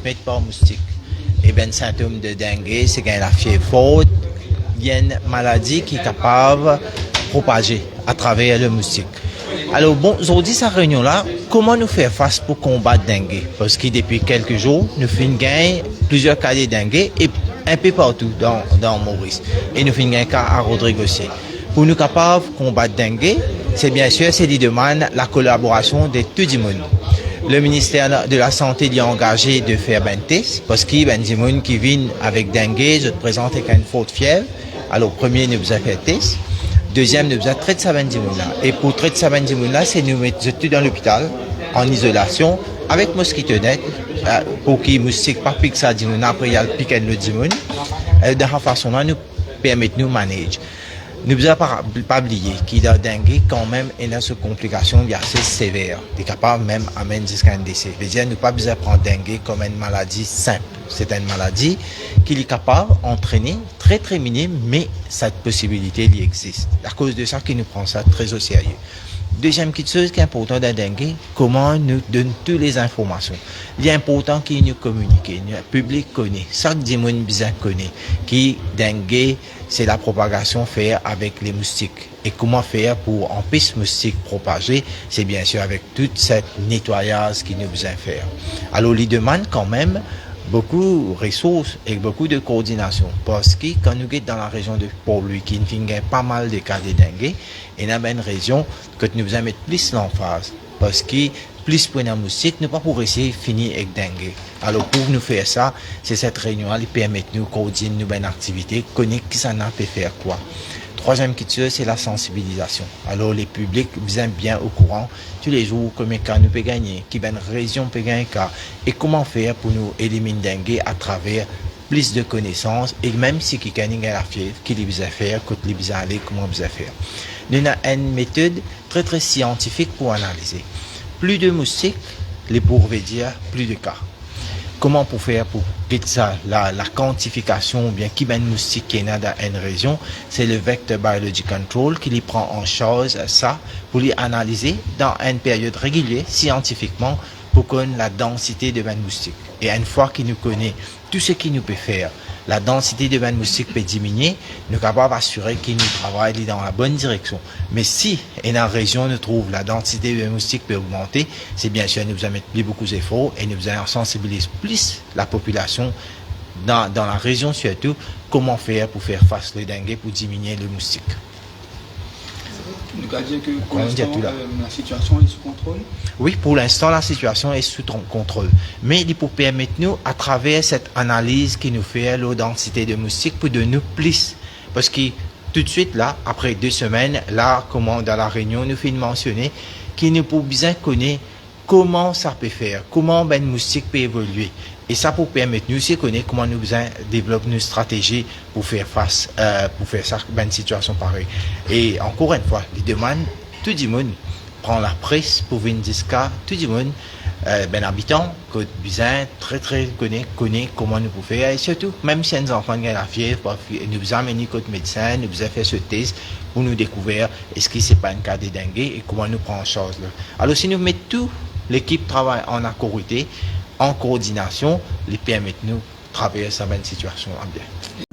transmis par moustique. Et bien, symptôme de dengue, c'est qu'il y a la fièvre forte, il y a une maladie qui est capable de propager à travers le moustique. Alors bon, aujourd'hui, cette réunion-là, comment nous faire face pour combattre dengue? Parce que depuis quelques jours, nous faisons gagner plusieurs cas de dengue et un peu partout dans Maurice. Et nous faisons un cas à Rodrigo aussi. Pour nous capables de combattre dengue, c'est bien sûr, c'est qui demande la collaboration de tout le monde. Le ministère de la Santé est engagé de faire un test parce qu'il y a des gens qui viennent avec dengue, je te présente avec une forte fièvre. Alors, premier, nous avons fait un test. Deuxième, nous avons traité ça là. Et pour traiter ça là, c'est nous mettre tout dans l'hôpital, en isolation, avec mosquito net, pour que les moustiques ne piquent ça après il y a le piquet de l'autre. De cette façon-là, nous permettons de manager. Nous ne devons pas oublier qu'il y a dengue quand même et dans ces complications assez sévères. Des capables même amènent jusqu'à un décès. C'est-à-dire, nous ne pas besoin de prendre dengue comme une maladie simple. C'est une maladie qui est capable d'entraîner très très minime, mais cette possibilité il existe. À cause de ça, qui nous prend ça très au sérieux. Deuxième chose qui est importante dans dengue, comment nous donne toutes les informations. Il est important qu'il nous communique, le public connaît, chaque monde bien connaît, qui dengue, c'est la propagation faire avec les moustiques. Et comment faire pour empêcher les moustiques propager, c'est bien sûr avec toute cette nettoyage qu'il nous besoin faire. Alors, il demande quand même beaucoup de ressources et beaucoup de coordination. Parce que quand nous sommes dans la région de Port-Louis, qui a pas mal de cas de dengue, et dans une région que nous devons mettre plus l'emphase. Parce que plus pour les moustiques, nous ne pouvons pas essayer de finir avec dengue. Alors pour nous faire ça, c'est cette réunion qui permet de nous coordonner nos activités, connaître qui ça peut faire quoi. Troisième chose, c'est la sensibilisation. Alors les publics sont bien au courant tous les jours combien de cas nous pouvons gagner, qui une région peut gagner cas et comment faire pour nous éliminer dengue à travers plus de connaissances et même si qui gagne la fièvre, qui les besoin faire, quand les besoin aller, comment besoin faire. Nous avons une méthode très très scientifique pour analyser. Plus de moustiques, les pourrait dire plus de cas. Comment pour faire pour que ça, la quantification ou bien qui ben moustique qui est dans une région, c'est le Vector Biology Control qui les prend en charge ça pour les analyser dans une période régulière scientifiquement pour connaître la densité de ben moustique. Et une fois qu'il nous connaît tout ce qu'il nous peut faire, la densité de ben moustique peut diminuer, nous sommes capables d'assurer qu'il nous travaille dans la bonne direction. Mais si dans la région nous trouve la densité de ben moustique peut augmenter, c'est bien sûr nous allons mettre plus beaucoup d'efforts et nous allons sensibiliser plus la population dans la région surtout comment faire pour faire face au dengue pour diminuer le moustique. Donc, à dire que pour l'instant, la situation est sous contrôle? Oui, pour l'instant, la situation est sous contrôle. Mais il faut permettre nous, à travers cette analyse qui nous fait la densité de moustiques, pour donner plus. Parce que tout de suite, là, après 2 semaines, là, comment dans la réunion, nous faisons mentionner qu'il nous faut bien connaître comment ça peut faire, comment ben moustique peut évoluer. Et ça pour permettre nous aussi connaître comment nous développer une stratégie pour faire face, pour faire ça, ben, une situation pareille. Et encore une fois, les demandes, tout le monde prend la presse pour venir jusqu'à tout le monde, ben habitant, que besoin très très connaît comment nous pouvons faire. Et surtout, même si les enfants ont la fièvre, nous amener côté médecin, nous avons fait ce test pour nous découvrir est-ce que c'est pas un cas de dengue et comment nous prendre en charge là. Alors si nous mettons tout l'équipe travaille en accorité, en coordination, les permettent nous de travailler sur une situation bien.